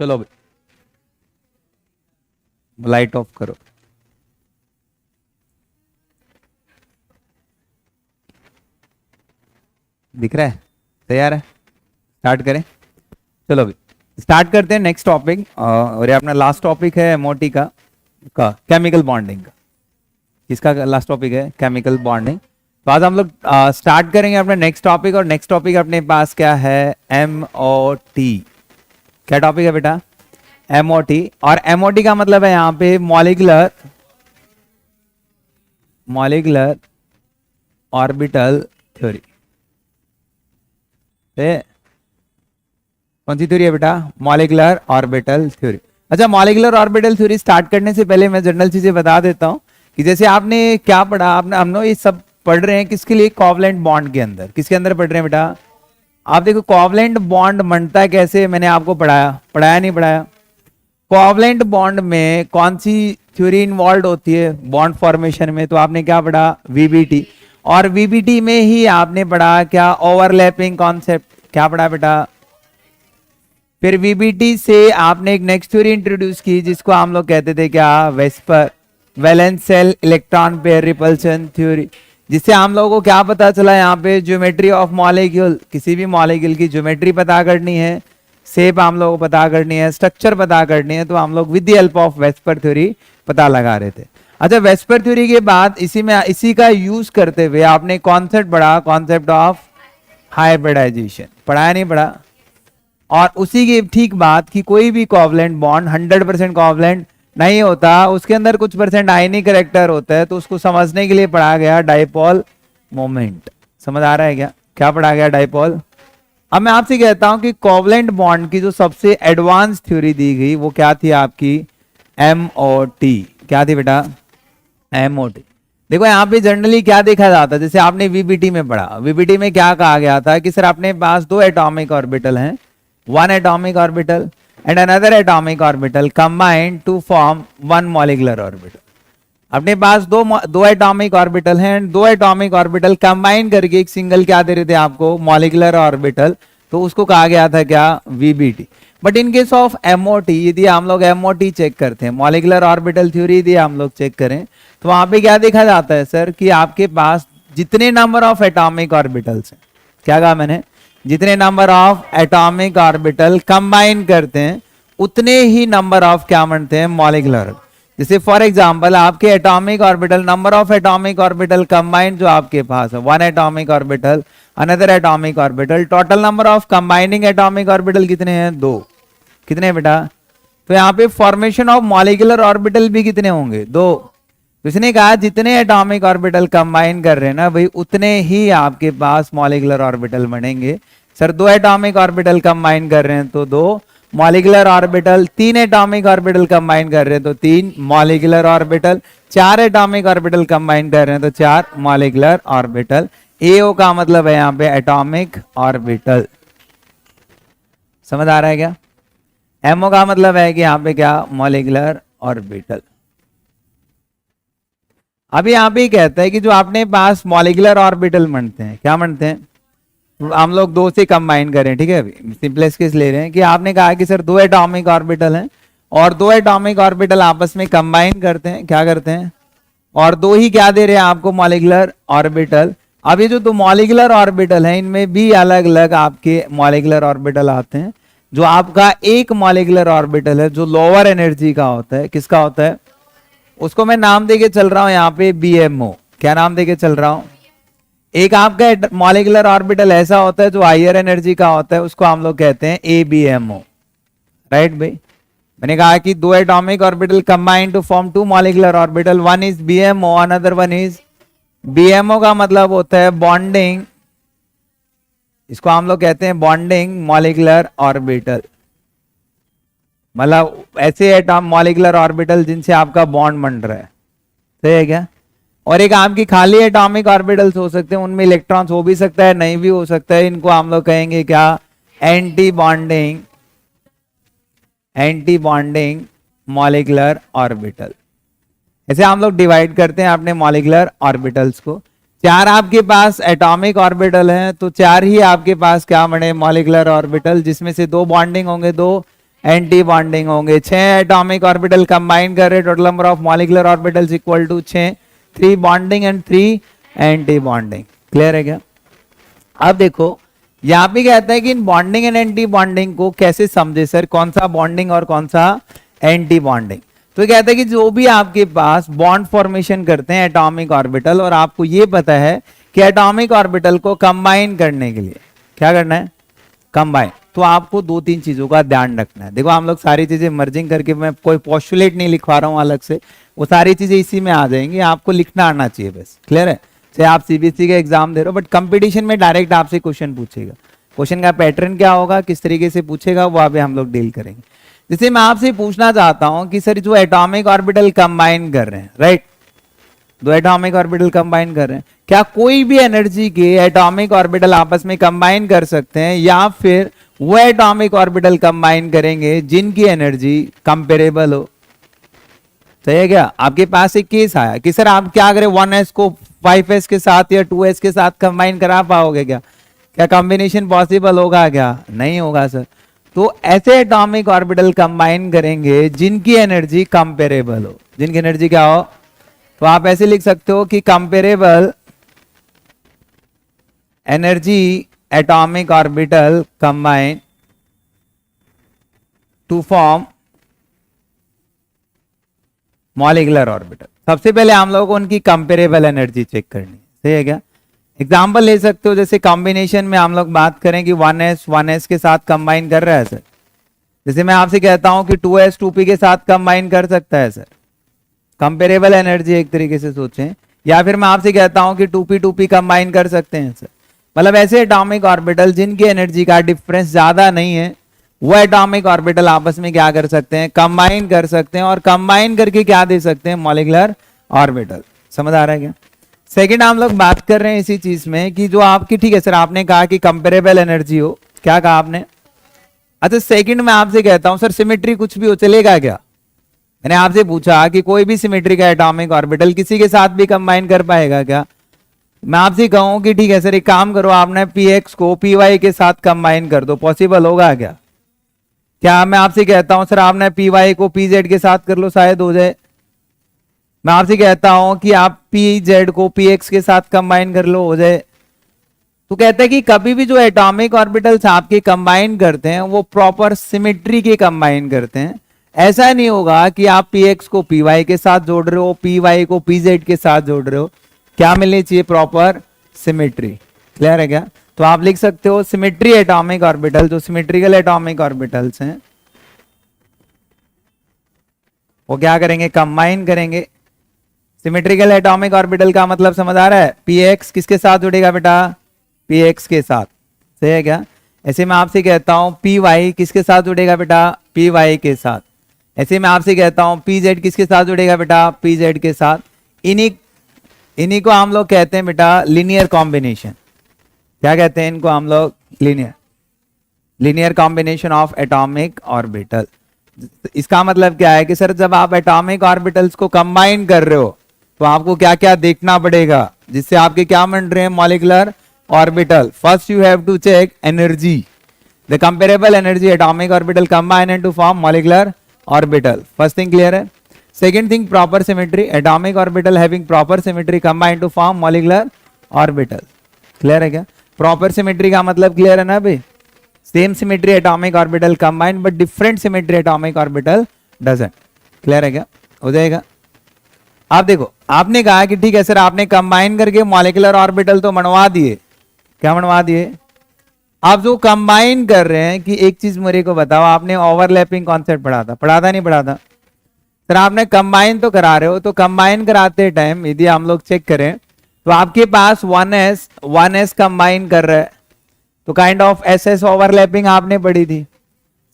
चलो भाई light of करो। दिख रहा है? तैयार है? स्टार्ट करें? चलो भाई स्टार्ट करते हैं नेक्स्ट टॉपिक। और ये अपना लास्ट टॉपिक है एमओटी का केमिकल बॉन्डिंग का। किसका लास्ट टॉपिक है? Chemical bonding. तो आज हम लोग स्टार्ट करेंगे अपना नेक्स्ट टॉपिक। और नेक्स्ट टॉपिक अपने पास क्या है? एमओटी। क्या टॉपिक है बेटा? एमओटी। और एमओटी का मतलब है यहाँ पे मॉलिक्यूलर ऑर्बिटल थ्योरी। कौन सी थ्योरी है बेटा? Molecular orbital theory. अच्छा, मॉलिक्यूलर ऑर्बिटल थ्योरी स्टार्ट करने से पहले मैं जनरल चीजें बता देता हूं कि जैसे आपने क्या पढ़ा, आपने हम लोग ये सब पढ़ रहे हैं किसके लिए? कोवलेंट बॉन्ड के अंदर। किसके अंदर पढ़ रहे हैं बेटा? आप देखो कोवलेंट बॉन्ड बनता है कैसे, मैंने आपको पढ़ाया नहीं पढ़ाया? कोवलेंट बॉन्ड में कौन सी थ्योरी इन्वॉल्व होती है बॉन्ड फॉर्मेशन में? तो आपने क्या पढ़ा? वीबीटी। और वीबीटी में ही आपने पढ़ा क्या? Overlapping concept. क्या पढ़ा बेटा? फिर वीबीटी से आपने एक नेक्स्ट थ्योरी इंट्रोड्यूस की जिसको हम लोग कहते थे क्या? VSEPR, valence shell electron pair repulsion theory. जिससे हम लोगों को क्या पता चला? यहाँ पे ज्योमेट्री ऑफ मॉलिक्यूल, किसी भी मॉलिक्यूल की ज्योमेट्री पता करनी है, शेप हम लोगों को पता करनी है, स्ट्रक्चर पता करनी है, तो हम लोग with the help of VSEPR theory पता लगा रहे थे। अच्छा, वेस्पर थ्योरी के बाद इसी का यूज करते हुए आपने कॉन्सेप्ट पढ़ा, कॉन्सेप्ट ऑफ हाइब्रिडाइजेशन। पढ़ाया नहीं पढ़ा? और उसी की ठीक बात कि कोई भी कोवलेंट बॉन्ड 100% कोवलेंट नहीं होता, उसके अंदर कुछ परसेंट आयनिक कैरेक्टर होता है। तो उसको समझने के लिए पढ़ा गया डाइपोल मोमेंट। समझ आ रहा है क्या? क्या पढ़ा गया? डाइपोल। अब मैं आपसे कहता हूं कि कोवलेंट बॉन्ड की जो सबसे एडवांस थ्योरी दी गई वो क्या थी आपकी? एमओटी। क्या थी बेटा? एमओटी। देखो यहाँ पे जनरली क्या देखा जाता है, जैसे आपने वीबीटी में पढ़ा, वीबीटी में क्या कहा गया था कि सर अपने पास दो एटॉमिक ऑर्बिटल हैं, one atomic orbital and another atomic orbital combined to form one molecular orbital। अपने पास दो एटॉमिक ऑर्बिटल हैं, दो एटॉमिक ऑर्बिटल कंबाइन करके एक सिंगल क्या दे रहे थे आपको? Molecular orbital. तो उसको कहा गया था क्या? VBT. But in case of MOT, यदि हम लोग एमओटी चेक करते हैं, मॉलिक्यूलर ऑर्बिटल थ्योरी यदि हम लोग चेक करें, तो वहां पे क्या देखा जाता है सर कि आपके पास जितने नंबर ऑफ एटॉमिक ऑर्बिटल्स हैं, क्या कहा मैंने? जितने number of atomic orbital combine करते हैं उतने ही नंबर ऑफ क्या बनते हैं? मॉलिक्यूलर। जैसे फॉर एग्जांपल आपके atomic orbital, number of atomic orbital combined जो आपके पास है, one atomic orbital, another atomic orbital, total number of combining atomic orbital कितने हैं? दो। कितने हैं बेटा? तो यहाँ पे फॉर्मेशन ऑफ मॉलिक्यूलर ऑर्बिटल भी कितने होंगे? दो। तो इसने कहा जितने एटॉमिक ऑर्बिटल कंबाइन कर रहे हैं ना भाई, उतने ही आपके पास मॉलिक्यूलर ऑर्बिटल बनेंगे। सर दो एटॉमिक ऑर्बिटल कंबाइन कर रहे हैं तो दो मॉलिक्यूलर ऑर्बिटल, तीन एटॉमिक ऑर्बिटल कंबाइन कर रहे हैं तो तीन मॉलिक्यूलर ऑर्बिटल, चार एटॉमिक ऑर्बिटल कंबाइन कर रहे हैं तो चार मॉलिक्यूलर ऑर्बिटल। एओ का मतलब है यहाँ पे एटॉमिक ऑर्बिटल। समझ आ रहा है क्या? एमओ का मतलब है कि यहाँ पे क्या? Molecular orbital. अभी यहाँ पे कहता है कि जो अपने पास मॉलिक्यूलर ऑर्बिटल बनते हैं, क्या बनते हैं? हम लोग दो से कंबाइन करें, ठीक है? अभी सिंपलेस्ट केस ले रहे हैं कि आपने कहा कि सर दो एटॉमिक ऑर्बिटल हैं और दो एटॉमिक ऑर्बिटल आपस में कंबाइन करते हैं, क्या करते हैं? और दो ही क्या दे रहे हैं आपको? Molecular orbital. अब ये जो दो मॉलिक्यूलर ऑर्बिटल हैं इनमें भी अलग अलग आपके मॉलिक्यूलर ऑर्बिटल आते हैं। जो आपका एक मॉलिक्यूलर ऑर्बिटल है जो लोअर एनर्जी का होता है, किसका होता है? उसको मैं नाम देके चल रहा हूं यहाँ पे बीएमओ। क्या नाम देके चल रहा हूं? एक आपका मॉलिक्यूलर ऑर्बिटल ऐसा होता है जो हायर एनर्जी का होता है, उसको हम लोग कहते हैं एबीएमओ। राइट भाई? मैंने कहा कि दो atomic orbital combine to form two molecular orbital, one is BMO, another one is. BMO का मतलब होता है बॉन्डिंग, इसको हम लोग कहते हैं बॉन्डिंग मॉलिक्यूलर ऑर्बिटल। मतलब ऐसे एटॉम मॉलिक्यूलर ऑर्बिटल जिनसे आपका बॉन्ड बन रहा है, सही है क्या? और एक आपकी खाली एटॉमिक ऑर्बिटल्स हो सकते हैं, उनमें इलेक्ट्रॉन्स हो भी सकता है, नहीं भी हो सकता है। इनको हम लोग कहेंगे क्या? Anti bonding molecular orbital. ऐसे हम लोग डिवाइड करते हैं अपने मॉलिक्यूलर ऑर्बिटल्स को। चार आपके पास एटॉमिक ऑर्बिटल हैं तो चार ही आपके पास क्या बने? मॉलिक्यूलर ऑर्बिटल, जिसमें से दो बॉन्डिंग होंगे, दो एंटी बॉन्डिंग होंगे। 6 एटॉमिक ऑर्बिटल कंबाइन कर रहे, total number of molecular orbitals equal to 6, 3 bonding and 3 anti bonding. Clear है क्या? अब देखो यहाँ पे कहता है कि in bonding and anti bonding को कैसे समझे सर, कौन सा बॉन्डिंग और कौन सा एंटी बॉन्डिंग। तो कहता है कि जो भी आपके पास बॉन्ड फॉर्मेशन करते हैं एटॉमिक ऑर्बिटल, और आपको ये पता है कि एटॉमिक ऑर्बिटल को कंबाइन करने के लिए क्या करना है, कंबाइन, तो आपको 2-3 चीजों का ध्यान रखना है। देखो हम लोग सारी चीजें मर्जिंग करके, मैं कोई पोस्टुलेट नहीं लिखवा रहा हूं अलग से, वो सारी चीजें इसी में आ जाएंगी, आपको लिखना आना चाहिए बस। क्लियर है? चाहे आप सीबीएसई का एग्जाम दे रहे हो, बट कंपटीशन में डायरेक्ट आपसे क्वेश्चन पूछेगा, क्वेश्चन का पैटर्न क्या होगा, किस तरीके से पूछेगा, वो अभी हम लोग डील करेंगे। जैसे मैं आपसे पूछना चाहता हूं कि सर जो एटॉमिक ऑर्बिटल कंबाइन कर रहे हैं, राइट, 2 एटॉमिक ऑर्बिटल कंबाइन कर रहे हैं, क्या कोई भी एनर्जी के एटॉमिक ऑर्बिटल आपस में कंबाइन कर सकते हैं, या फिर वो एटॉमिक ऑर्बिटल कंबाइन करेंगे जिनकी एनर्जी कंपेरेबल हो? सही है क्या? आपके पास एक केस आया कि सर आप क्या करें, 1s को 5s के साथ या 2s के साथ कंबाइन करा पाओगे क्या? क्या कॉम्बिनेशन पॉसिबल होगा क्या? नहीं होगा सर। तो ऐसे एटॉमिक ऑर्बिटल कंबाइन करेंगे जिनकी एनर्जी कंपेरेबल हो। जिनकी एनर्जी क्या हो? तो आप ऐसे लिख सकते हो कि comparable energy atomic orbital combine to form molecular orbital. सबसे पहले हम लोगों को उनकी कंपेरेबल एनर्जी चेक करनी है। सही है क्या? एग्जाम्पल ले सकते हो, जैसे कॉम्बिनेशन में हम लोग बात करें कि 1s के साथ कंबाइन कर रहा है सर, जैसे मैं आपसे कहता हूं कि 2s 2p के साथ कंबाइन कर सकता है सर, कंपेरेबल एनर्जी एक तरीके से सोचें। या फिर मैं आपसे कहता हूं कि 2p 2p कंबाइन कर सकते हैं सर, मतलब ऐसे एटॉमिक ऑर्बिटल जिनकी एनर्जी का डिफरेंस ज्यादा नहीं है, वो एटॉमिक ऑर्बिटल आपस में क्या कर सकते हैं, कंबाइन कर सकते हैं, और कंबाइन करके क्या दे सकते हैं, मॉलिक्यूलर ऑर्बिटल। समझ आ रहा है क्या? सेकंड हम लोग बात कर रहे हैं इसी चीज में कि जो आपकी, ठीक है सर आपने कहा कि कंपेरेबल एनर्जी हो, क्या कहा आपने? अच्छा सेकंड मैं आपसे कहता हूं सर सिमेट्री कुछ भी हो चलेगा क्या? मैंने आपसे पूछा कि कोई भी सिमेट्री का एटॉमिक ऑर्बिटल किसी के साथ भी कंबाइन कर पाएगा क्या? मैं आपसे कहूं कि ठीक है सर एक काम करो, आपने px को py के साथ कंबाइन कर दो, पॉसिबल होगा क्या? क्या मैं आपसे कहता हूं सर आपने py को pz के साथ कर लो, शायद हो जाए। मैं आपसे कहता हूं कि आप pz को px के साथ कंबाइन कर लो, हो जाए। तो कहते हैं कि कभी भी जो एटॉमिक ऑर्बिटल्स आपके कंबाइन करते हैं वो प्रॉपर सिमेट्री के कंबाइन करते हैं। ऐसा नहीं होगा कि आप px को py के साथ जोड़ रहे हो, py को pz के साथ जोड़ रहे हो, क्या मिलनी चाहिए, प्रॉपर सिमेट्री। क्लियर है क्या? तो आप लिख सकते हो सिमेट्री एटॉमिक ऑर्बिटल, जो सिमेट्रिकल एटॉमिक ऑर्बिटल्स हैं वो क्या करेंगे, कंबाइन करेंगे। सिमेट्रिकल एटॉमिक ऑर्बिटल का मतलब समझ आ रहा है, px किसके साथ जुड़ेगा बेटा, px के साथ। सही है क्या? ऐसे मैं आपसे कहता हूं py किसके साथ जुड़ेगा बेटा, py के साथ। ऐसे मैं आपसे कहता हूं pz किसके साथ जुड़ेगा बेटा, pz के साथ। इन्हीं को हम लोग कहते हैं बेटा लीनियर कॉम्बिनेशन। क्या कहते हैं इनको हम लोग, linear combination of atomic orbital. इसका मतलब क्या है कि सर जब आप एटॉमिक ऑर्बिटल्स को कंबाइन कर रहे हो तो आपको क्या क्या देखना पड़ेगा, जिससे आपके क्या बन रहे हैं, molecular orbital. First you have to check energy, the comparable energy atomic orbital combine and to form molecular orbital. First thing clear है? Second thing, proper symmetry, atomic orbital having proper symmetry combine to form molecular orbital. Clear है क्या? Proper symmetry का मतलब clear है ना भाई? Same symmetry atomic orbital combine but different symmetry atomic orbital doesn't. Clear है क्या? हो जाएगा। आप देखो आपने कहा कि ठीक है सर आपने कंबाइन करके मॉलिक्यूलर ऑर्बिटल तो बनवा दिए, क्या बनवा दिए? आप जो कंबाइन कर रहे हैं कि एक चीज मेरे को बताओ, आपने ओवरलैपिंग कॉन्सेप्ट पढ़ा था नहीं पढ़ा था? सर आपने कंबाइन तो करा रहे हो, तो कंबाइन कराते टाइम यदि हम लोग चेक करें तो आपके पास 1s कंबाइन कर रहा है, तो काइंड ऑफ ss ओवरलैपिंग आपने पढ़ी थी।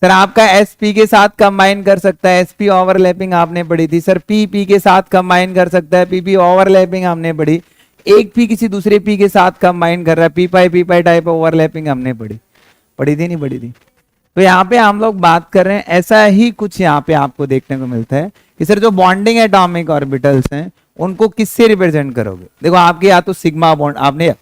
सर आपका sp के साथ कंबाइन कर सकता है, sp ओवरलैपिंग आपने पढ़ी थी। सर p के साथ कंबाइन कर सकता है, pp ओवरलैपिंग हमने पढ़ी। एक p किसी दूसरे p के साथ कंबाइन कर रहा है, p टाइप ओवरलैपिंग हमने पढ़ी थी नहीं पढ़ी थी? तो यहाँ पे हम लोग बात कर रहे हैं, ऐसा ही कुछ यहाँ पे आपको देखने को मिलता है कि सर जो बॉन्डिंग एटॉमिक ऑर्बिटल्स हैं उनको किससे रिप्रेजेंट करोगे? देखो आपके या तो सिग्मा बॉन्ड, आपने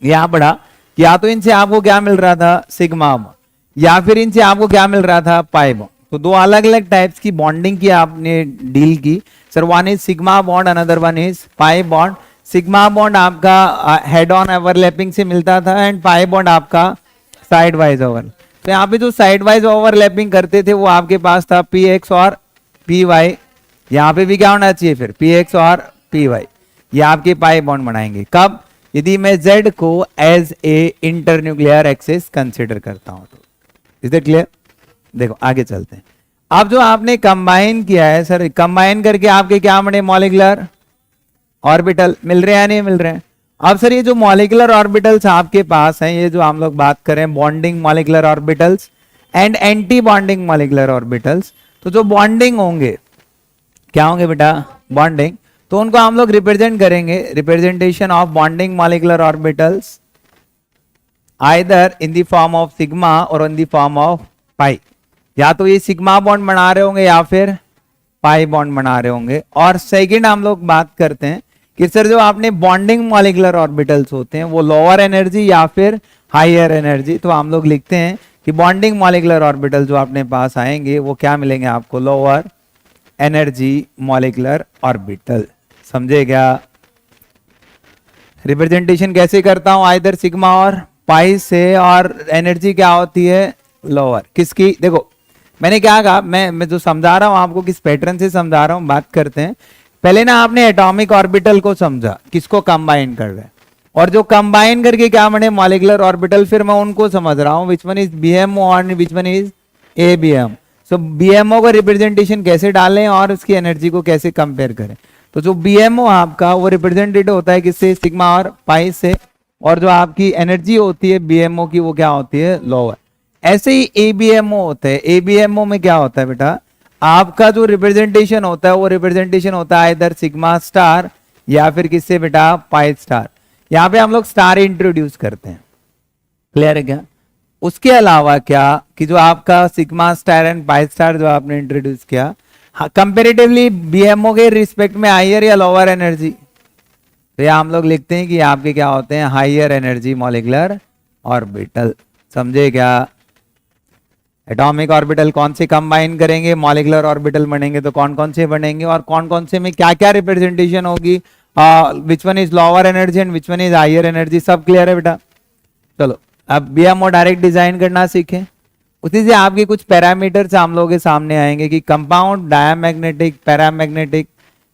यहाँ पढ़ा कि या तो इनसे आपको क्या मिल रहा था, सिग्मा बॉन्ड, या फिर इनसे आपको क्या मिल रहा था, पाई बॉन्ड। तो दो अलग अलग टाइप्स की बॉन्डिंग की आपने डील की sir. One is sigma bond, another one is pi bond. Sigma bond आपका हेड ऑन ओवरलैपिंग से मिलता था एंड पाई बॉन्ड आपका साइड वाइज ओवर। तो यहाँ पे जो साइड वाइज ओवरलैपिंग करते थे वो आपके पास था पी एक्स और पी वाई। यहाँ पे भी क्या होना चाहिए फिर पी एक्स और पी वाई। ये आपके पाई बॉन्ड बनाएंगे कब, यदि मैं Z को as a internuclear axis consider करता हूं तो। Is it clear? देखो आगे चलते हैं। अब जो आपने कंबाइन किया है सर, कंबाइन करके आपके क्या बने मॉलिक्यूलर ऑर्बिटल मिल रहे हैं या नहीं मिल रहे हैं? अब सर ये जो मॉलिक्यूलर ऑर्बिटल्स आपके पास हैं, ये जो हम लोग बात करें bonding molecular orbitals and anti bonding molecular orbitals, तो जो बॉन्डिंग होंगे क्या होंगे बेटा बॉन्डिंग, तो उनको हम लोग रिप्रेजेंट करेंगे representation of bonding molecular orbitals either in the form of sigma और इन द फॉर्म ऑफ पाई। या तो ये सिग्मा बॉन्ड बना रहे होंगे या फिर पाई बॉन्ड बना रहे होंगे। और सेकंड हम लोग बात करते हैं कि सर जो आपने बॉन्डिंग मॉलिक्यूलर ऑर्बिटल्स होते हैं वो लोअर एनर्जी या फिर हायर एनर्जी, तो हम लोग लिखते हैं कि बॉन्डिंग मॉलिक्यूलर ऑर्बिटल जो अपने पास आएंगे वो क्या मिलेंगे आपको लोअर एनर्जी मॉलिक्यूलर ऑर्बिटल। समझे क्या? रिप्रेजेंटेशन कैसे करता हूं आइदर सिग्मा और पाई से, और एनर्जी क्या होती है लोअर किसकी। देखो मैंने क्या कहा, मैं जो समझा रहा हूं आपको किस पैटर्न से समझा रहा हूं, बात करते हैं। पहले ना आपने एटॉमिक ऑर्बिटल को समझा, किसको कंबाइन कर रहे हैं, और जो कंबाइन करके क्या बने मॉलिक्यूलर ऑर्बिटल, फिर मैं उनको समझ रहा हूं विच वन इज बीएमओ और which one is ABM. So BMO का रिप्रेजेंटेशन कैसे डालें और उसकी एनर्जी को कैसे कंपेयर करें। तो जो बीएमओ आपका वो रिप्रेजेंटेड होता है किससे सिग्मा और पाई से, और जो आपकी एनर्जी होती है बीएमओ की वो क्या होती है लोअर। ऐसे ही एबीएमओ होते हैं। एबीएमओ में क्या होता है बेटा, आपका जो रिप्रेजेंटेशन होता है वो रिप्रेजेंटेशन होता है इधर सिग्मा स्टार या फिर किससे बेटा पाई स्टार। यहाँ पे हम लोग स्टार इंट्रोड्यूस करते हैं, क्लियर है क्या? उसके अलावा क्या कि जो आपका sigma star and pi star जो आपने इंट्रोड्यूस किया, कंपेरेटिवली बीएमओ के रिस्पेक्ट में हायर या लोअर एनर्जी, तो यह हम लोग लिखते हैं कि आपके क्या होते हैं हायर एनर्जी मॉलिक्यूलर ऑर्बिटल। समझे क्या? एटॉमिक ऑर्बिटल कौन से कंबाइन करेंगे मॉलिक्यूलर ऑर्बिटल बनेंगे, तो कौन कौन से बनेंगे और कौन कौन से में क्या क्या रिप्रेजेंटेशन होगी, which one is lower energy and which one is higher energy, सब क्लियर है बेटा? चलो अब बीएमओ डायरेक्ट डिजाइन करना सीखें। उसी से आपके कुछ पैरामीटर्स हम लोग के सामने आएंगे कि कंपाउंड, डायमैग्नेटिक, पैरामैग्नेटिक,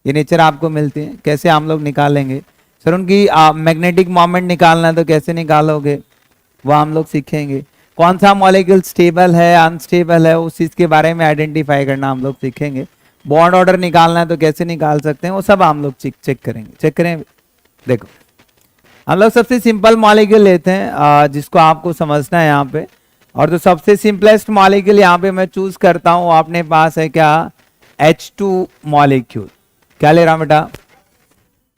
ये नेचर आपको मिलते हैं, कैसे हम लोग निकालेंगे। सर उनकी मैग्नेटिक मोमेंट निकालना है तो कैसे निकालोगे वो हम लोग सीखेंगे। कौन सा मॉलिक्यूल स्टेबल है अनस्टेबल है उस चीज के बारे में आइडेंटिफाई करना हम लोग सीखेंगे। बॉन्ड ऑर्डर निकालना है तो कैसे निकाल सकते हैं वो सब हम लोग चेक करेंगे। चेक करें, देखो हम लोग सबसे सिंपल मॉलिक्यूल लेते हैं जिसको आपको समझना है यहाँ पे, और जो सबसे सिंपलेस्ट मॉलिक्यूल यहाँ पे मैं चूज करता हूँ अपने पास है क्या H2 मॉलिक्यूल। क्या ले रहा हूं बेटा,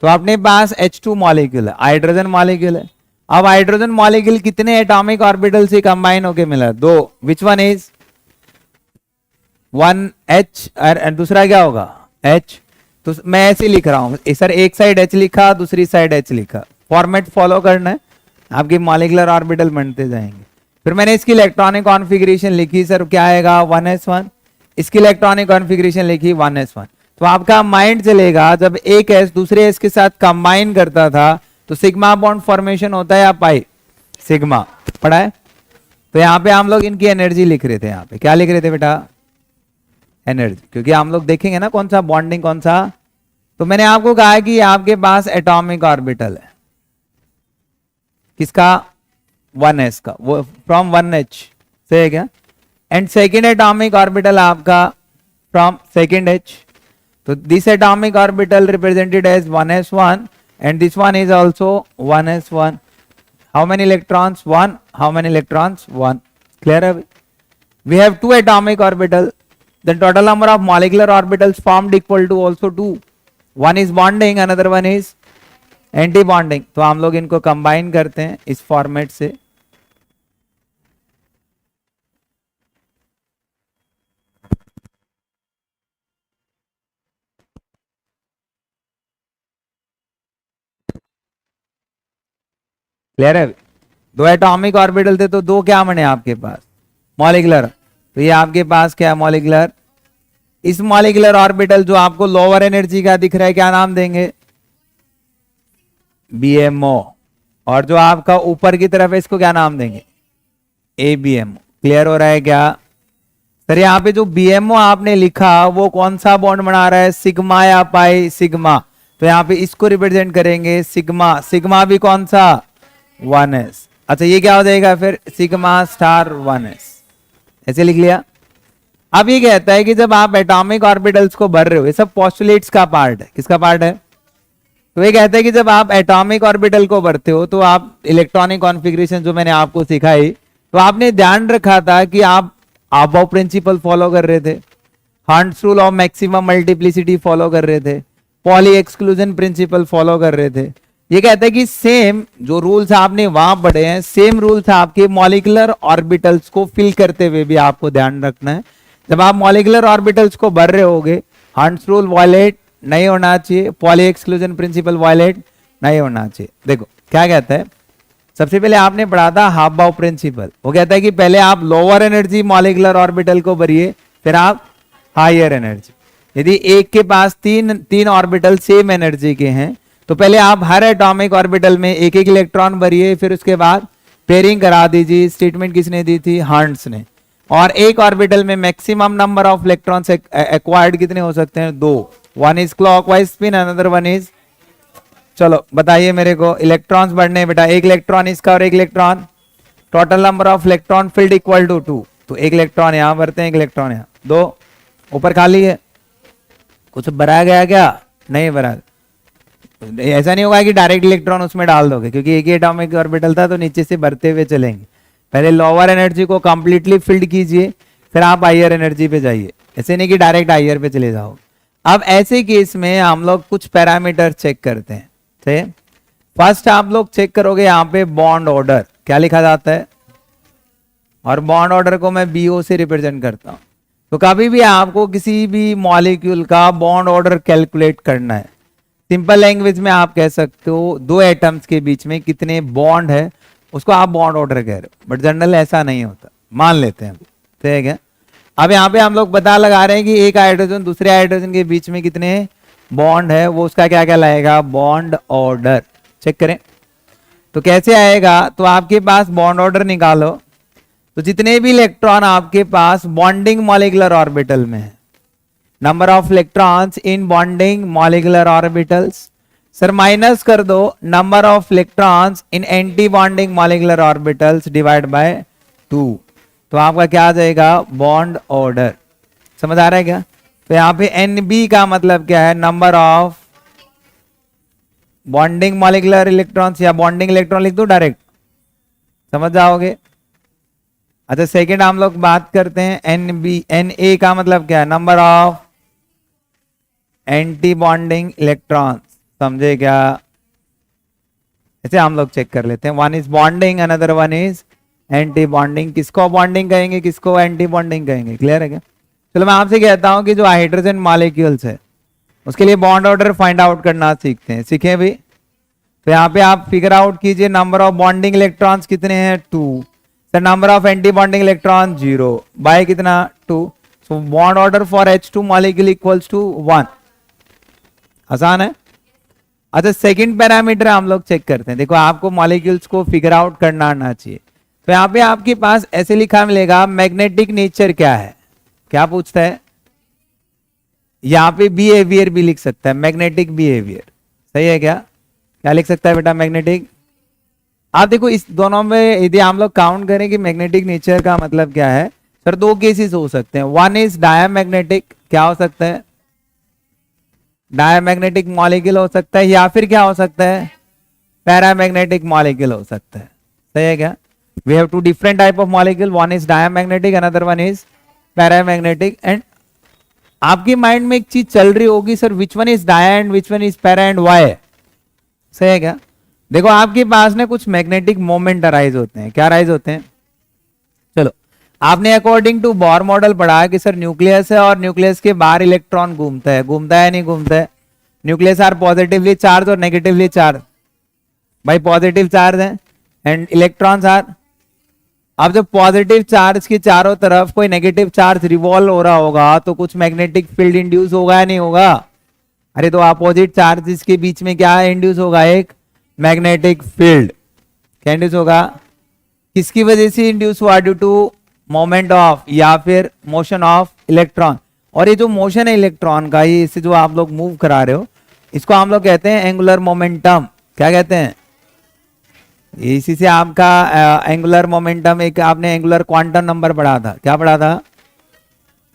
तो अपने पास H2 मॉलिक्यूल है, हाइड्रोजन मॉलिक्यूल है। अब हाइड्रोजन मॉलिक्यूल कितने एटॉमिक ऑर्बिटल से कंबाइन होके मिला, दो। विच वन इज 1H और दूसरा क्या होगा H। तो मैं ऐसे लिख रहा हूं सर, एक साइड H लिखा दूसरी साइड H लिखा, फॉर्मेट फॉलो करना है, आपके मॉलिक्यूलर ऑर्बिटल बनते जाएंगे। फिर मैंने इसकी इलेक्ट्रॉनिक कॉन्फ़िगरेशन लिखी सर, क्या आएगा 1s1। इसकी इलेक्ट्रॉनिक कॉन्फ़िगरेशन लिखी 1s1। तो आपका माइंड चलेगा जब एक S दूसरे S के साथ कंबाइन करता था तो सिग्मा बॉन्ड फॉर्मेशन होता है या पाई सिग्मा, पढ़ा है। तो यहाँ पे हम लोग इनकी एनर्जी लिख रहे थे, यहाँ पे क्या लिख रहे थे बेटा एनर्जी, क्योंकि हम लोग देखेंगे ना कौन सा बॉन्डिंग कौन सा। तो मैंने आपको कहा कि आपके पास एटॉमिक ऑर्बिटल है किसका 1s का, वो फ्रॉम 1h से है क्या, एंड सेकेंड एटॉमिक ऑर्बिटल आपका फ्रॉम सेकेंड H। तो this atomic orbital represented as 1s1 and this one is also 1s1. How many electrons? 1. How many electrons? 1. Clear? We have two atomic orbital. The total number of molecular orbitals formed equal to also 2. One is bonding, another one is anti-bonding. तो हम लोग इनको combine करते हैं इस format से। Clear है? दो एटॉमिक ऑर्बिटल थे तो दो क्या बने आपके पास मॉलिक्यूलर। तो ये आपके पास क्या है मॉलिक्यूलर, इस मॉलिक्यूलर ऑर्बिटल जो आपको लोअर एनर्जी का दिख रहा है क्या नाम देंगे, बीएमओ, और जो आपका ऊपर की तरफ है इसको क्या नाम देंगे, एबीएमओ। क्लियर हो रहा है क्या सर? यहाँ पे जो बीएमओ आपने लिखा वो कौन सा बॉन्ड बना रहा है, सिग्मा या पाई, सिग्मा। तो यहाँ पे इसको रिप्रेजेंट करेंगे सिग्मा, सिग्मा भी कौन सा, 1s। अच्छा ये क्या हो जाएगा फिर, सिग्मा स्टार 1s, ऐसे लिख लिया। अब ये कहता है कि जब आप एटॉमिक ऑर्बिटल्स को भर रहे हो, ये सब पोस्टुलेट्स का पार्ट है, किसका पार्ट है, तो ये कहता है कि जब आप एटॉमिक ऑर्बिटल को भरते हो तो आप इलेक्ट्रॉनिक कॉन्फ़िगरेशन जो मैंने आपको सिखाई, तो आपने ध्यान रखा था कि आप अबव प्रिंसिपल फॉलो कर रहे थे, hunts rule of maximum multiplicity follow कर रहे थे, पॉली एक्सक्लूजन प्रिंसिपल फॉलो कर रहे थे। ये कहता है कि सेम जो रूल्स आपने वहां पढ़े हैं, सेम रूल्स आपके मॉलिक्यूलर ऑर्बिटल्स को फिल करते हुए भी आपको ध्यान रखना है। जब आप मॉलिक्यूलर ऑर्बिटल्स को भर रहे होगे, हंट्स रूल वायलेट नहीं होना चाहिए, पॉली एक्सक्लूजन प्रिंसिपल वायलेट नहीं होना चाहिए। देखो क्या कहता है, सबसे पहले आपने पढ़ा था हाफ बाउ प्रिंसिपल, वो कहता है कि पहले आप लोअर एनर्जी मॉलिक्यूलर ऑर्बिटल को भरिए, फिर आप हायर एनर्जी। यदि एक के पास तीन ऑर्बिटल सेम एनर्जी के हैं तो पहले आप हर एटॉमिक ऑर्बिटल में एक एक इलेक्ट्रॉन भरिए, फिर उसके बाद पेयरिंग करा दीजिए। स्टेटमेंट किसने दी थी, हंट्स ने। और एक ऑर्बिटल में maximum number of electrons acquired कितने हो सकते हैं, 2। One is clockwise spin, another one is, चलो बताइए मेरे को, इलेक्ट्रॉन्स बढ़ने बेटा, एक इलेक्ट्रॉन इसका और एक electron, total number of electron filled equal to 2। तो एक इलेक्ट्रॉन यहां भरते हैं, एक इलेक्ट्रॉन यहां, 2 ऊपर खाली है, कुछ भरा गया क्या, नहीं भरा। ऐसा नहीं होगा कि डायरेक्ट इलेक्ट्रॉन उसमें डाल दोगे, क्योंकि एक ही एटॉमिक ऑर्बिटल था तो नीचे से भरते हुए चलेंगे। पहले लोअर एनर्जी को कंप्लीटली फिल्ड कीजिए, फिर आप हायर एनर्जी पे जाइए, ऐसे नहीं कि डायरेक्ट हायर पे चले जाओ। अब ऐसे केस में हम लोग कुछ पैरामीटर चेक करते हैं। ठीक, फर्स्ट आप लोग चेक करोगे यहाँ पे बॉन्ड ऑर्डर क्या लिखा जाता है, और बॉन्ड ऑर्डर को मैं बीओ से रिप्रेजेंट करता हूं। तो कभी भी आपको किसी भी मॉलिक्यूल का बॉन्ड ऑर्डर कैलकुलेट करना है, सिंपल लैंग्वेज में आप कह सकते हो दो एटम्स के बीच में कितने बॉन्ड है उसको आप बॉन्ड ऑर्डर कह रहे हो, बट जनरल ऐसा नहीं होता, मान लेते हैं। ठीक है, अब यहाँ पे हम लोग पता लगा रहे हैं कि एक हाइड्रोजन दूसरे हाइड्रोजन के बीच में कितने बॉन्ड है, वो उसका क्या क्या लाएगा, बॉन्ड ऑर्डर। चेक करें तो कैसे आएगा, तो आपके पास बॉन्ड ऑर्डर निकालो, तो जितने भी इलेक्ट्रॉन आपके पास बॉन्डिंग मॉलिक्यूलर ऑर्बिटल में है, number of electrons in bonding molecular orbitals, sir minus कर दो number of electrons in anti bonding molecular orbitals divide by 2, तो आपका क्या आ जाएगा, बॉन्ड ऑर्डर। समझ आ रहा है क्या? तो यहाँ पे NB का मतलब क्या है, number of bonding molecular electrons, या बॉन्डिंग इलेक्ट्रॉन लिख दो डायरेक्ट, समझ जाओगे। अच्छा सेकेंड हम लोग बात करते हैं NA का मतलब क्या है, number of anti bonding electrons, समझे क्या? ऐसे हम लोग चेक कर लेते हैं, one is bonding another one is anti bonding. किसको बॉन्डिंग कहेंगे, किसको एंटी बॉन्डिंग कहेंगे, क्लियर है क्या? चलो मैं आपसे कहता हूं कि जो हाइड्रोजन मॉलिक्यूल्स है उसके लिए बॉन्ड ऑर्डर फाइंड आउट करना सीखते हैं, सीखे भी। तो यहाँ पे आप फिगर आउट कीजिए, नंबर ऑफ बॉन्डिंग इलेक्ट्रॉन्स कितने हैं, 2, sir number of anti bonding electron 0 by कितना, 2, so bond order for H2 molecule equals to 1। आसान है। अच्छा सेकंड पैरामीटर हम लोग चेक करते हैं, देखो आपको मॉलिक्यूल्स को फिगर आउट करना आना चाहिए। तो यहाँ पे आपके पास ऐसे लिखा मिलेगा मैग्नेटिक नेचर क्या है, क्या पूछता है, यहाँ पे बिहेवियर भी लिख सकता है, मैग्नेटिक बिहेवियर, सही है क्या? क्या लिख सकता है बेटा, मैग्नेटिक। आप देखो इस दोनों में यदि हम लोग काउंट करें कि मैग्नेटिक नेचर का मतलब क्या है, सर दो केसेस हो सकते हैं, वन इज डायमैग्नेटिक, क्या हो सकता है, डायमैग्नेटिक मॉलिक्यूल हो सकता है, या फिर क्या हो सकता है, पैरामैग्नेटिक मॉलिक्यूल हो सकता है, सही है क्या? We have two different type of molecule, one is diamagnetic another one is paramagnetic. And आपकी माइंड में एक चीज चल रही होगी, sir which one is dia and which one is para and why, सही है क्या? देखो आपके पास ना कुछ मैग्नेटिक मोमेंट अराइज होते हैं, क्या अराइज होते हैं, चलो आपने अकॉर्डिंग टू बोर मॉडल पढ़ा कि सर न्यूक्लियस है और न्यूक्लियस के बाहर इलेक्ट्रॉन घूमता है, घूमता है नहीं घूमता है, न्यूक्लियस आर पॉजिटिवली चार्ज और नेगेटिवली चार्ज, भाई पॉजिटिव चार्ज है, एंड इलेक्ट्रॉन्स आर अब जब पॉजिटिव चार्ज के चारों तरफ कोई नेगेटिव चार्ज रिवॉल्व हो रहा होगा तो कुछ मैग्नेटिक फील्ड इंड्यूस होगा या नहीं होगा? अरे तो अपोजिट चार्जेस के बीच में क्या इंड्यूस होगा? एक मैग्नेटिक फील्ड। क्या इंड्यूस होगा? किसकी वजह से इंड्यूस हुआ? ड्यू टू मोमेंट ऑफ या फिर मोशन ऑफ इलेक्ट्रॉन। और ये जो मोशन है इलेक्ट्रॉन का, ये इससे जो आप लोग मूव करा रहे हो, इसको हम लोग कहते हैं एंगुलर मोमेंटम। क्या कहते हैं? इसी से आपका एंगुलर मोमेंटम, एक आपने एंगुलर क्वांटम नंबर पढ़ा था, क्या पढ़ा था?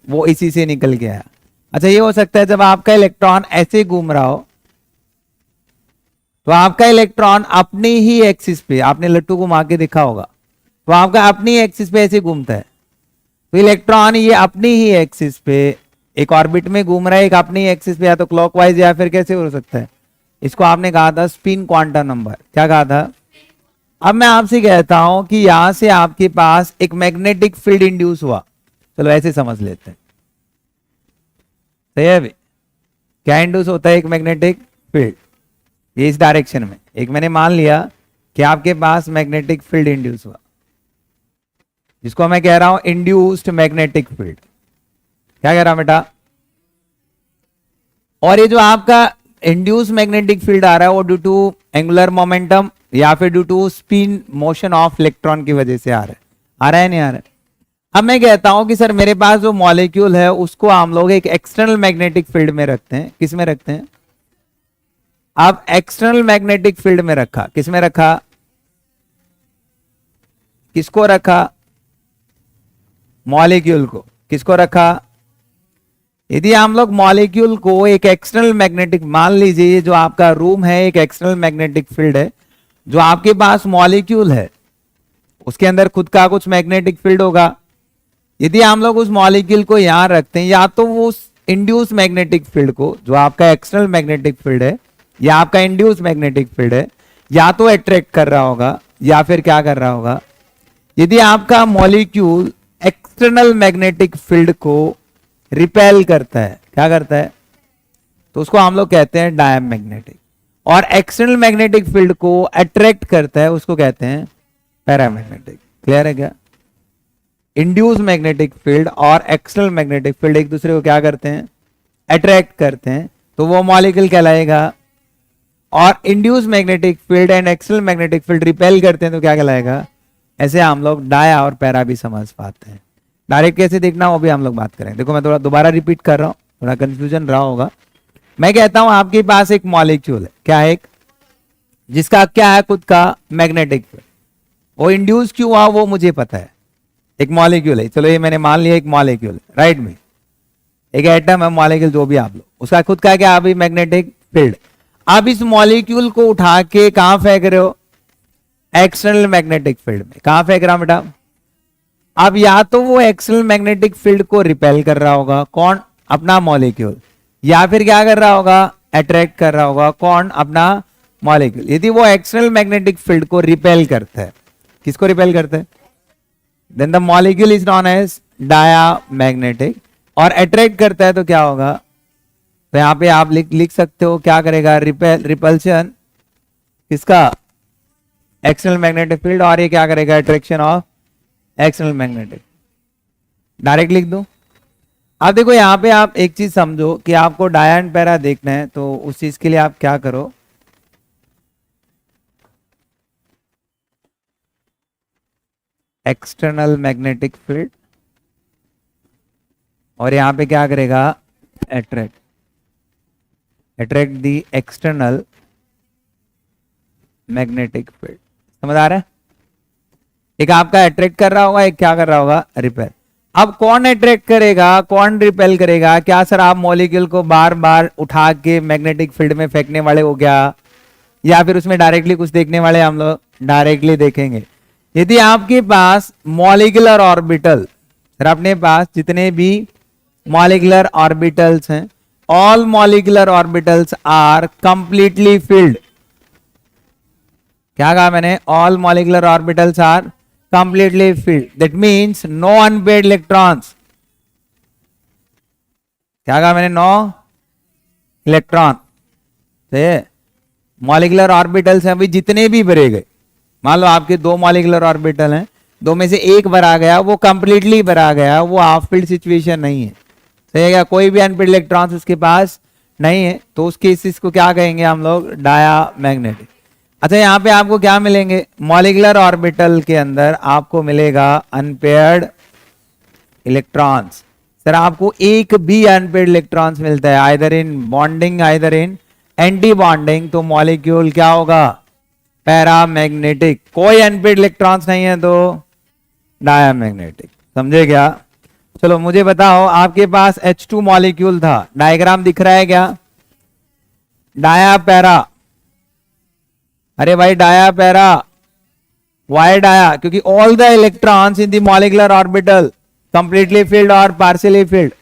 वो इसी से निकल के आया। अच्छा, ये हो सकता है जब आपका इलेक्ट्रॉन ऐसे घूम रहा हो तो आपका इलेक्ट्रॉन अपनी ही एक्सिस पे, आपने लट्टू घुमा के देखा होगा, तो आपका अपनी एक्सिस पे ऐसे घूमता है। तो इलेक्ट्रॉन ये अपनी ही एक्सिस पे एक ऑर्बिट में घूम रहा है, एक अपनी एक्सिस पे, या तो क्लॉकवाइज या फिर कैसे हो सकता है? इसको आपने कहा था स्पिन क्वांटम नंबर। क्या कहा था? अब मैं आपसे कहता हूं कि यहां से आपके पास एक मैग्नेटिक फील्ड इंड्यूस हुआ। चलो ऐसे समझ लेते हैं, सही है? क्या इंड्यूस होता है? एक मैग्नेटिक फील्ड, ये इस डायरेक्शन में। एक मैंने मान लिया कि आपके पास मैग्नेटिक फील्ड इंड्यूस हुआ, जिसको मैं कह रहा हूं इंड्यूस्ड मैग्नेटिक फील्ड। क्या कह रहा हूं बेटा? और ये जो आपका इंड्यूस मैग्नेटिक फील्ड आ रहा है वो ड्यू टू एंगुलर मोमेंटम या फिर due to spin motion of electron की वजह से आ रहा है। आ रहा है नहीं आ रहा है? अब मैं कहता हूं कि सर मेरे पास जो मॉलिक्यूल है उसको हम लोग एक एक्सटर्नल मैग्नेटिक फील्ड में रखते हैं। किस में रखते हैं? अब एक्सटर्नल मैग्नेटिक फील्ड में रखा। किस में रखा? किसको रखा? मॉलिक्यूल को। किसको रखा? यदि हम लोग मॉलिक्यूल को एक एक्सटर्नल मैग्नेटिक, मान लीजिए जो आपका रूम है एक एक्सटर्नल मैग्नेटिक फील्ड है, जो आपके पास मॉलिक्यूल है उसके अंदर खुद का कुछ मैग्नेटिक फील्ड होगा। यदि हम लोग उस मॉलिक्यूल को यहां रखते हैं, या तो वो उस इंड्यूस मैग्नेटिक फील्ड को, जो आपका एक्सटर्नल मैग्नेटिक फील्ड है या आपका इंड्यूस मैग्नेटिक फील्ड है, या तो अट्रैक्ट कर रहा होगा या फिर क्या कर रहा होगा। यदि आपका मॉलिक्यूल एक्सटर्नल मैग्नेटिक फील्ड को रिपेल करता है, क्या करता है? तो उसको हम लोग कहते हैं डायमैग्नेटिक। और एक्सटर्नल मैग्नेटिक फील्ड को अट्रैक्ट करता है, उसको कहते हैं पैरामैग्नेटिक। क्लियर है क्या? इंड्यूस मैग्नेटिक फील्ड और एक्सटर्नल मैग्नेटिक फील्ड एक दूसरे को क्या करते हैं? अट्रैक्ट करते हैं, तो वो मॉलिक्यूल कहलाएगा। और induce magnetic field and external magnetic field repel करते हैं, तो क्या कहलाएगा? ऐसे हम लोग डाया और पैरा भी समझ पाते हैं। डायरेक्ट कैसे देखना वो भी हम लोग बात करेंगे। देखो मैं थोड़ा दोबारा रिपीट कर रहा हूं, थोड़ा कंफ्यूजन रहा होगा। मैं कहता हूं आपके पास एक मॉलिक्यूल है, क्या है? एक, जिसका क्या है? खुद का मैग्नेटिक फील्ड। वो इंड्यूस क्यों हुआ वो मुझे पता है। एक मॉलिक्यूल है, चलो ये मैंने मान लिया एक मॉलिक्यूल है, राइट में एक एटम है, मॉलिक्यूल जो भी आप लोग, उसका खुद का क्या? अभी मैग्नेटिक फील्ड। अब इस मॉलिक्यूल को उठा के कहां फेंक रहे हो? एक्सटर्नल मैग्नेटिक फील्ड में। कहां फेंक रहा बेटा? अब या तो वो एक्सटर्नल मैग्नेटिक फील्ड को रिपेल कर रहा होगा, कौन? अपना मॉलिक्यूल। या फिर क्या कर रहा होगा? अट्रैक्ट कर रहा होगा, कौन? अपना मॉलिक्यूल। यदि वो एक्सटर्नल मैग्नेटिक फील्ड को रिपेल करता है, किसको रिपेल करता है? Then the molecule is known as diamagnetic. और अट्रैक्ट करता है तो क्या होगा? तो यहां पे आप लिख सकते हो क्या करेगा? रिपल्शन किसका? External magnetic field. और ये क्या करेगा? Attraction of external magnetic. Direct लिख दो। अब देखो यहां पे आप एक चीज समझो कि आपको डाया एंड पैरा देखना है, तो उस चीज के लिए आप क्या करो? एक्सटर्नल मैग्नेटिक फील्ड, और यहां पे क्या करेगा? Attract the external magnetic field. समझ आ रहा है? एक आपका अट्रैक्ट कर रहा होगा, एक क्या कर रहा होगा? रिपेल। अब कौन अट्रैक्ट करेगा, कौन रिपेल करेगा? क्या सर आप मॉलिक्यूल को बार बार उठा के मैग्नेटिक फील्ड में फेंकने वाले हो क्या, या फिर उसमें डायरेक्टली कुछ देखने वाले? हम लोग डायरेक्टली देखेंगे। यदि आपके पास मॉलिक्यूलर ऑर्बिटल, सर अपने पास जितने भी मॉलिक्यूलर ऑर्बिटल्स हैं, all molecular orbitals are completely filled. क्या कहा मैंने? All molecular orbitals are completely filled. That means no unpaired electrons. क्या कहा मैंने? No electron. मॉलिक्यूलर ऑर्बिटल्स हैं अभी जितने भी भरे गए, मान लो आपके 2 मॉलिक्यूलर ऑर्बिटल हैं, दो में से एक भरा गया, वो कंप्लीटली भरा गया, वो हाफ फील्ड सिचुएशन नहीं है, सही है क्या? कोई भी अनफील्ड इलेक्ट्रॉन्स उसके पास नहीं है, तो उस केसेस को क्या कहेंगे हम लोग? डायामैग्नेटिक। अच्छा, यहाँ पे आपको क्या मिलेंगे? मॉलिक्यूलर ऑर्बिटल के अंदर आपको मिलेगा अनपेयर्ड इलेक्ट्रॉन्स। सर आपको एक भी अनपेयर्ड इलेक्ट्रॉन्स मिलता है, either in bonding either in anti bonding, तो मॉलिक्यूल क्या होगा? पैरामैग्नेटिक। कोई अनपेयर्ड इलेक्ट्रॉन्स नहीं है तो डायामैग्नेटिक। समझे क्या? चलो मुझे बताओ, आपके पास H2 मॉलिक्यूल था, डायग्राम दिख रहा है क्या? डाया पैरा, अरे भाई डाया पैरा, वाई डाया? क्योंकि all the electrons in the molecular orbital completely field और पार्शियली फील्ड,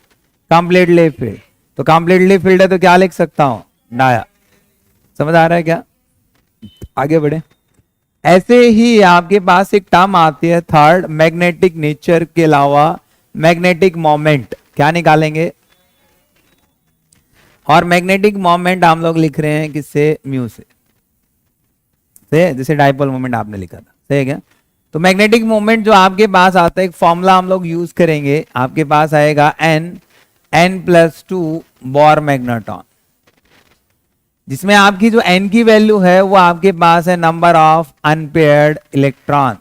कंप्लीटली फील्ड, तो कंप्लीटली फील्ड है तो क्या लिख सकता हूं? डाया। समझ आ रहा है क्या? आगे बढ़े। ऐसे ही आपके पास एक टर्म आती है थर्ड, मैग्नेटिक नेचर के अलावा मैग्नेटिक मोमेंट। क्या निकालेंगे? और मैग्नेटिक मोमेंट हम लोग लिख रहे हैं किससे? म्यू से, जैसे डाइपोल मोमेंट आपने लिखा था, सही है क्या? तो मैग्नेटिक मोमेंट जो आपके पास आता है, एक फॉर्मूला हम लोग यूज करेंगे, आपके पास आएगा n+2 बोर मैग्नेटॉन, जिसमें आपकी जो n की वैल्यू है वो आपके पास है नंबर ऑफ अनपेयर्ड इलेक्ट्रॉन्स।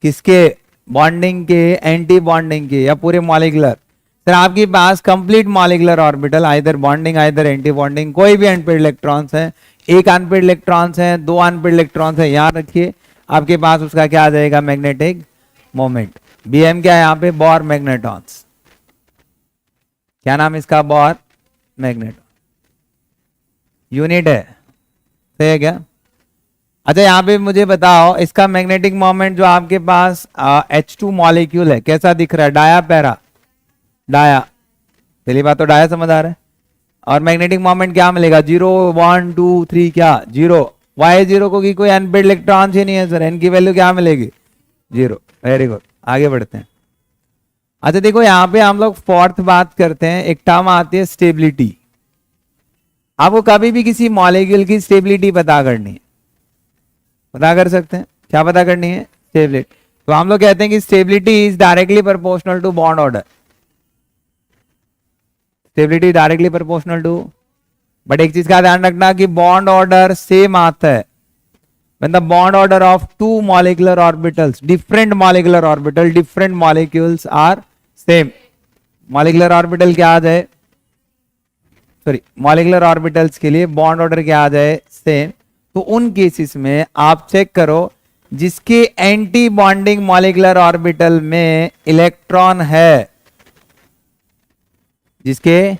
किसके? बॉन्डिंग के, एंटी बॉन्डिंग के, या पूरे मॉलिक्यूलर? सर आपके पास complete molecular orbital, either bonding either anti bonding, कोई भी अनपेयर्ड इलेक्ट्रॉन्स है, एक अनपेयर्ड इलेक्ट्रॉन्स है, दो अनपेयर्ड इलेक्ट्रॉन्स है, याद रखिए आपके पास उसका क्या आ जाएगा? Magnetic moment. Bm क्या है यहाँ पे? बोर मैग्नेटॉन्स। क्या नाम इसका? बोर मैग्नेटॉन, यूनिट है, सही है क्या? अच्छा यहाँ पे मुझे बताओ, इसका मैग्नेटिक मोमेंट जो आपके पास H2 मॉलिक्यूल है कैसा दिख रहा है? Dia para? डाया। पहली बात तो डाया समझ आ रहा है। और मैग्नेटिक मोमेंट क्या मिलेगा? 0 1 2 3, क्या 0? वाई 0 को कि कोई अनपेयर्ड इलेक्ट्रॉन ही नहीं है सर, एन की वैल्यू क्या मिलेगी? 0। वेरी गुड, आगे बढ़ते हैं। अच्छा देखो यहाँ पे हम लोग फोर्थ बात करते हैं, एक टर्म आती है स्टेबिलिटी। आपको कभी भी किसी मॉलिक्यूल की स्टेबिलिटी पता करनी है, पता कर सकते हैं? क्या पता करनी है? स्टेबिलिटी। तो हम लोग कहते हैं कि stability is directly proportional to bond order. Stability directly proportional to, but एक चीज का ध्यान रखना कि बॉन्ड ऑर्डर सेम आता है when the bond order of two molecular orbitals, different molecular orbital, different molecules are same. molecular orbital क्या आ जाए? सॉरी, molecular orbitals के लिए बॉन्ड ऑर्डर क्या आ जाए? सेम। तो उन केसेस में आप चेक करो जिसके एंटी बॉन्डिंग मॉलिक्यूलर ऑर्बिटल में इलेक्ट्रॉन है, जिसके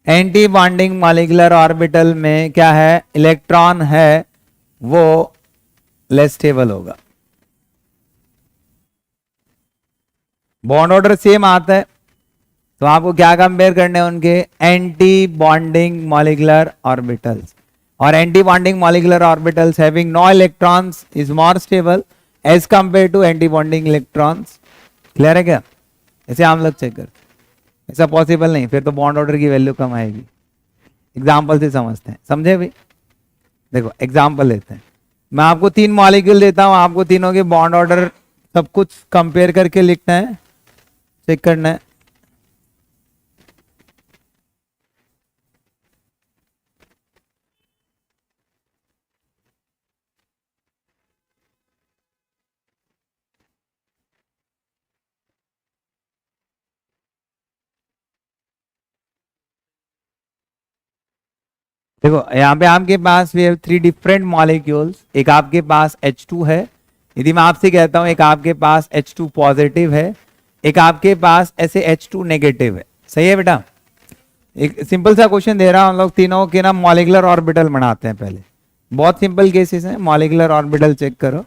एंटी बॉन्डिंग मॉलिक्यूलर ऑर्बिटल में क्या है? इलेक्ट्रॉन है, वो लेस स्टेबल होगा। बॉन्ड ऑर्डर सेम आता है तो आपको क्या कंपेयर करने हैं? उनके एंटी बॉन्डिंग मॉलिक्यूलर ऑर्बिटल्स। और anti bonding molecular orbitals having no electrons is more stable as compare to anti bonding electrons. Clear है क्या? ऐसे हम लोग चेक करते, ऐसा पॉसिबल नहीं, फिर तो बॉन्ड ऑर्डर की वैल्यू कम आएगी। एग्जाम्पल से समझते हैं, समझे भाई? देखो एग्जाम्पल लेते हैं, मैं आपको 3 मॉलिक्यूल देता हूं, आपको तीनों के बॉन्ड ऑर्डर सब कुछ कंपेयर करके लिखना है, चेक करना है। देखो यहाँ पे आपके पास वी हैव 3 डिफरेंट मॉलिक्यूल्स। एक आपके पास H2 है, यदि मैं आपसे कहता हूं एक आपके पास H2 पॉजिटिव है, एक आपके पास ऐसे H2 नेगेटिव है, सही है बेटा? एक सिंपल सा क्वेश्चन दे रहा हूं, हम लोग तीनों के ना मॉलिक्यूलर ऑर्बिटल बनाते हैं पहले। बहुत सिंपल केसेस हैं, मॉलिक्यूलर ऑर्बिटल चेक करो।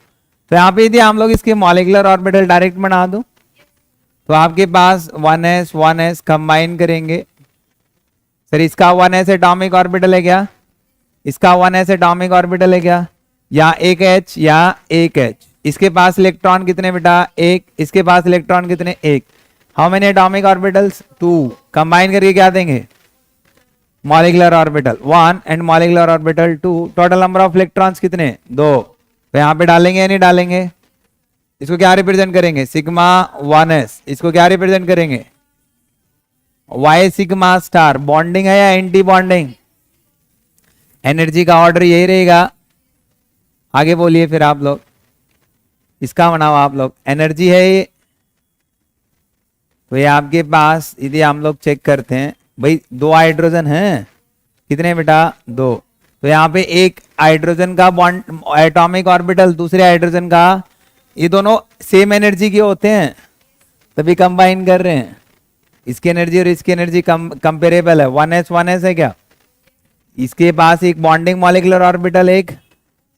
तो यहाँ पे यदि हम लोग इसके मॉलिक्यूलर ऑर्बिटल डायरेक्ट बना दूं तो आपके पास 1s कंबाइन करेंगे। सर इसका 1s एटॉमिक ऑर्बिटल है क्या? इसका 1s एटॉमिक ऑर्बिटल है क्या? या एक H या एक H। इसके पास इलेक्ट्रॉन कितने बेटा? एक। इसके पास इलेक्ट्रॉन कितने? एक। How many atomic orbitals? 2। Combine करके क्या देंगे? Molecular orbital 1 and molecular orbital 2। Total number of electrons कितने? 2। तो यहाँ पे डालेंगे या नहीं डालेंगे? इसको क्या रिप्रेजेंट करेंगे, सिग्मा 1s। इसको क्या रिप्रेजेंट करेंगे, y सिग्मा स्टार। बॉन्डिंग है या एंटी बॉन्डिंग, एनर्जी का ऑर्डर यही रहेगा। आगे बोलिए फिर आप लोग, इसका बनाओ आप लोग। एनर्जी है ये, तो ये आपके पास, यदि हम लोग चेक करते हैं भाई, 2 हाइड्रोजन हैं, कितने बेटा, 2। तो यहाँ पे एक हाइड्रोजन का बॉन्ड एटॉमिक ऑर्बिटल दूसरे हाइड्रोजन का, ये दोनों सेम एनर्जी के होते हैं तभी कंबाइन कर रहे हैं। इसकी एनर्जी और इसकी एनर्जी कंपेरेबल है, 1s है क्या। इसके पास एक बॉन्डिंग मॉलिक्यूलर ऑर्बिटल, एक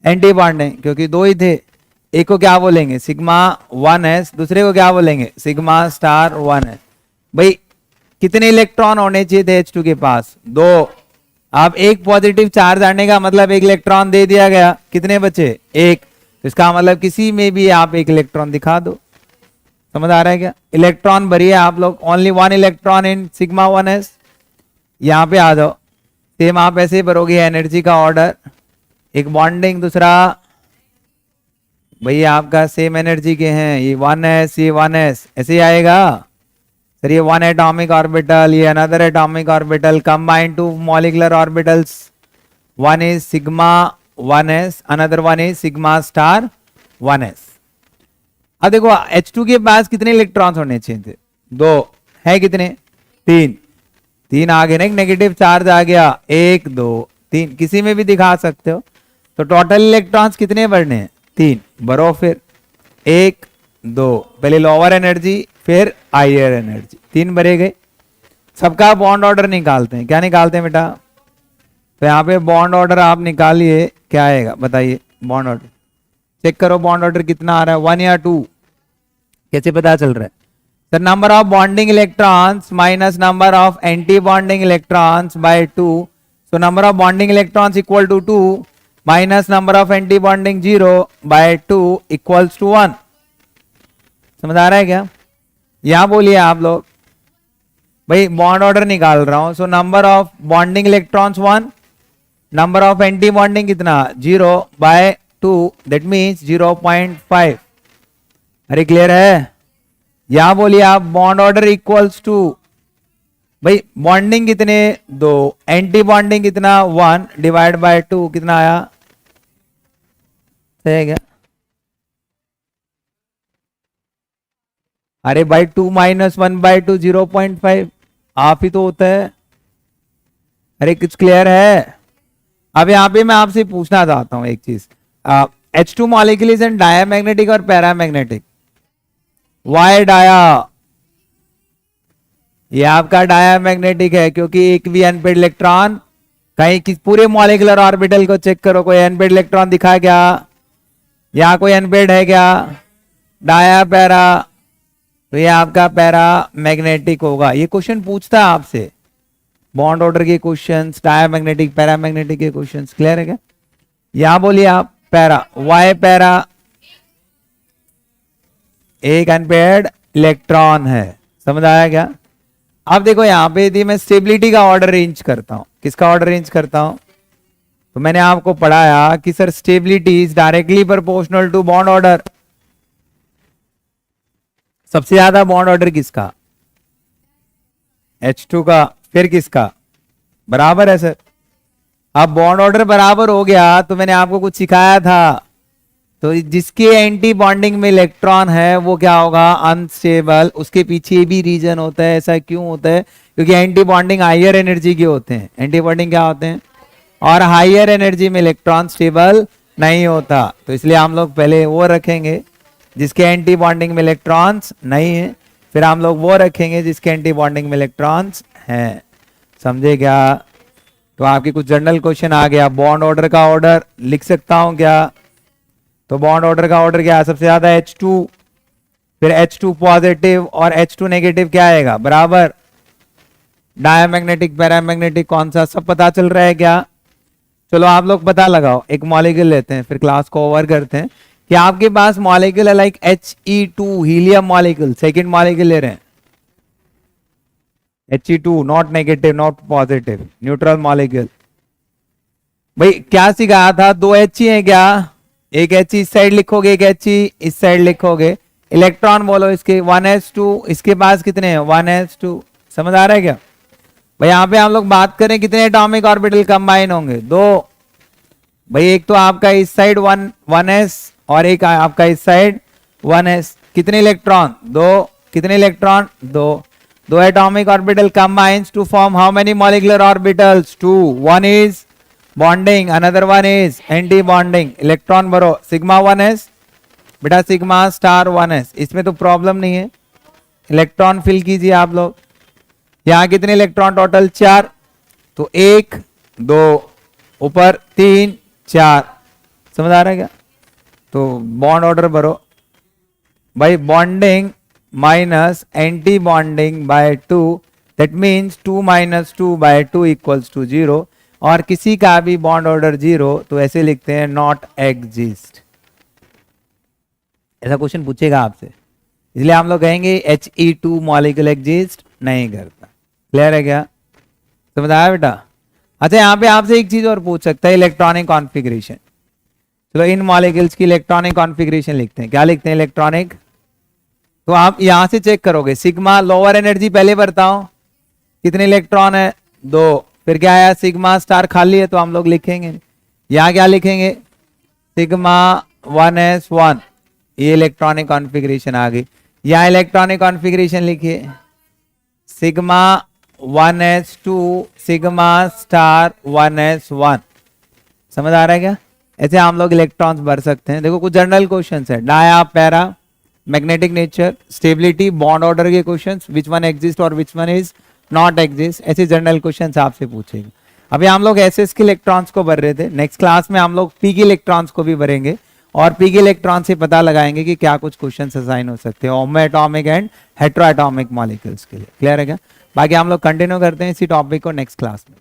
एंटी बॉन्डिंग, क्योंकि 2 ही थे। एक को क्या बोलेंगे, सिग्मा 1s, दूसरे को क्या बोलेंगे, सिग्मा स्टार 1s। भाई कितने इलेक्ट्रॉन होने चाहिए थे H2 के पास, 2। अब एक पॉजिटिव चार्ज आने का मतलब एक इलेक्ट्रॉन दे दिया गया, कितने बचे, 1। तो इसका मतलब किसी में भी आप एक इलेक्ट्रॉन दिखा दो। समझ आ रहा है क्या, इलेक्ट्रॉन भरिए आप लोग, only 1 electron in sigma 1s। यहाँ पे आ जाओ, सेम आप ऐसे भरोगे एनर्जी का ऑर्डर, एक बॉन्डिंग, दूसरा भैया आपका सेम एनर्जी के हैं, ये 1s ये 1s, ऐसे ही आएगा सर। ये 1 एटॉमिक ऑर्बिटल, ये another atomic orbital, combine 2 molecular orbitals, 1 is sigma 1s, another 1 is sigma star 1s। अब देखो H2 के पास कितने इलेक्ट्रॉन्स होने चाहिए थे, 2 है, कितने, 3 आ गए ना, एक नेगेटिव चार्ज आ गया, 1 2 3, किसी में भी दिखा सकते हो। तो टोटल इलेक्ट्रॉन्स कितने बढ़ने हैं, 3। भरो फिर, 1 2, पहले लोअर एनर्जी फिर हायर एनर्जी, 3 भरे गए। सबका बॉन्ड ऑर्डर निकालते हैं, क्या निकालते हैं बेटा, तो यहाँ पे बॉन्ड ऑर्डर आप निकालिए, क्या आएगा बताइए, बॉन्ड ऑर्डर चेक करो, बॉन्ड ऑर्डर कितना आ रहा है, 1 या 2, कैसे पता चल रहा है sir, number of bonding electrons minus number of anti bonding electrons by 2। So number of bonding electrons equal to 2 minus number of anti bonding 0 by 2 equals to 1। समझ आ रहा है क्या, यहां बोलिए आप लोग, भाई बॉन्ड ऑर्डर निकाल रहा हूं। सो number of bonding electrons 1, number of anti bonding कितना, 0 बाय 2, दैट मीन्स 0.5। अरे क्लियर है, यहां बोलिए आप बॉन्ड ऑर्डर इक्वल्स टू, भाई बॉन्डिंग कितने, 2, एंटी बॉन्डिंग कितना, 1 डिवाइड बाय 2, कितना आया, सही है क्या। अरे भाई 2 माइनस 1 बाय 2 0.5 आप ही तो होता है। अरे कुछ क्लियर है। अब यहाँ पे मैं आपसे पूछना चाहता हूं एक चीज, H2 molecule is an diamagnetic और पैरामैग्नेटिक, वाई डाया, ये आपका डायामैग्नेटिक है क्योंकि एक भी अनपेड इलेक्ट्रॉन, कहीं किस पूरे मॉलिक्यूलर ऑर्बिटल को चेक करो, कोई अनपेड इलेक्ट्रॉन दिखा है क्या, यहाँ कोई अनपेड है क्या, डाया पैरा, तो ये आपका पैरा मैग्नेटिक होगा। ये क्वेश्चन पूछता है आपसे, बॉन्ड ऑर्डर के क्वेश्चंस, डायामैग्नेटिक पैरामैग्नेटिक के क्वेश्चंस, क्लियर है क्या। यहां बोलिए आप पैरा, वाई पैरा, एक अनपेड इलेक्ट्रॉन है, समझ आया क्या। अब देखो यहां पे यदि मैं स्टेबिलिटी का ऑर्डर रेंज करता हूं, किसका ऑर्डर रेंज करता हूं, तो मैंने आपको पढ़ाया कि sir stability is directly proportional to bond order. सबसे ज्यादा बॉन्ड ऑर्डर किसका, H2 का, फिर किसका, बराबर है सर। अब बॉन्ड ऑर्डर बराबर हो गया तो मैंने आपको कुछ सिखाया था, तो जिसके एंटी बॉन्डिंग में इलेक्ट्रॉन है वो क्या होगा, अनस्टेबल। उसके पीछे भी रीजन होता है, ऐसा क्यों होता है, क्योंकि एंटी बॉन्डिंग हायर एनर्जी के होते हैं, एंटी बॉन्डिंग क्या होते हैं, और हायर एनर्जी में इलेक्ट्रॉन स्टेबल नहीं होता, तो इसलिए हम लोग पहले वो रखेंगे जिसके एंटी बॉन्डिंग में इलेक्ट्रॉन्स नहीं है, फिर हम लोग वो रखेंगे जिसके एंटी बॉन्डिंग में इलेक्ट्रॉन्स हैं। समझे क्या। तो आपके कुछ जनरल क्वेश्चन आ गया, बॉन्ड ऑर्डर का ऑर्डर लिख सकता हूं क्या, तो बॉन्ड ऑर्डर का ऑर्डर क्या है, सबसे ज्यादा H2, फिर H2 पॉजिटिव और H2 नेगेटिव क्या आएगा, बराबर। डायामैग्नेटिक पैरामैग्नेटिक कौन सा, सब पता चल रहा है क्या। चलो आप लोग पता लगाओ, एक मॉलिक्यूल लेते हैं फिर क्लास को ओवर करते हैं कि आपके पास मॉलिक्यूल है like He2 helium molecule, second molecule ले रहे हैं He2, not negative not positive, neutral molecule. भाई क्या सिखाया था, 2 H ही है क्या, एक H इस साइड लिखोगे, एक H इस साइड लिखोगे, इलेक्ट्रॉन बोलो इसके 1s2, इसके पास कितने हैं 1s2, समझ आ रहा है क्या भाई। यहाँ पे हम लोग बात करें कितने एटॉमिक ऑर्बिटल कंबाइन होंगे, 2 भाई। एक तो आपका इस साइड 1s और एक आपका इस साइड 1s, कितने इलेक्ट्रॉन 2, कितने electron 2, 2 atomic orbital combines to form how many molecular orbitals 2, one is bonding another one is anti bonding. Electron भरो सिग्मा 1s बेटा, सिग्मा स्टार 1s, इसमें तो प्रॉब्लम नहीं है। इलेक्ट्रॉन फिल कीजिए आप लोग। यहां कितने इलेक्ट्रॉन टोटल 4, तो 1 2 ऊपर 3 4, समझ आ रहा है क्या। तो बॉन्ड ऑर्डर भरो भाई, bonding minus anti bonding by 2, that means 2 minus 2 by 2 equals to 0। और किसी का भी बॉन्ड ऑर्डर 0 तो ऐसे लिखते हैं नॉट एग्जिस्ट। ऐसा क्वेश्चन पूछेगा आपसे, इसलिए हम लोग कहेंगे He2 मॉलिक्यूल एग्जिस्ट नहीं करता। क्लियर है क्या, समझ आया बेटा। अच्छा यहाँ पे आपसे एक चीज और पूछ सकता है, इलेक्ट्रॉनिक कॉन्फ़िगरेशन। चलो इन मॉलिक्यूल्स की इलेक्ट्रॉनिक कॉन्फ़िगरेशन लिखते हैं। क्या लिखते हैं इलेक्ट्रॉनिक, तो आप यहां से चेक करोगे सिग्मा लोअर एनर्जी पहले बताओ कितने इलेक्ट्रॉन है 2, फिर क्या आया सिग्मा स्टार खाली है तो हम लोग लिखेंगे यहाँ क्या लिखेंगे सिग्मा 1s1, ये इलेक्ट्रॉनिक कॉन्फ़िगरेशन आ गई। यहाँ इलेक्ट्रॉनिक कॉन्फ़िगरेशन लिखिए sigma 1s2 sigma star 1s1, समझ आ रहा है क्या। ऐसे हम लोग इलेक्ट्रॉन्स भर सकते हैं। देखो कुछ जनरल क्वेश्चंस है, dia para magnetic nature stability bond order के क्वेश्चंस, विच वन एग्जिस्ट और which one is not exist, ऐसे जनरल क्वेश्चंस आपसे पूछेंगे। अभी हम लोग एसएस के इलेक्ट्रॉन्स को भर रहे थे, नेक्स्ट क्लास में हम लोग पी के इलेक्ट्रॉन्स को भी भरेंगे और पी के इलेक्ट्रॉन से पता लगाएंगे कि क्या कुछ क्वेश्चंस असाइन हो सकते हैं होमो atomic and hetero atomic molecules के लिए। क्लियर है क्या। बाकी हम लोग कंटिन्यू करते हैं इसी टॉपिक को नेक्स्ट क्लास में।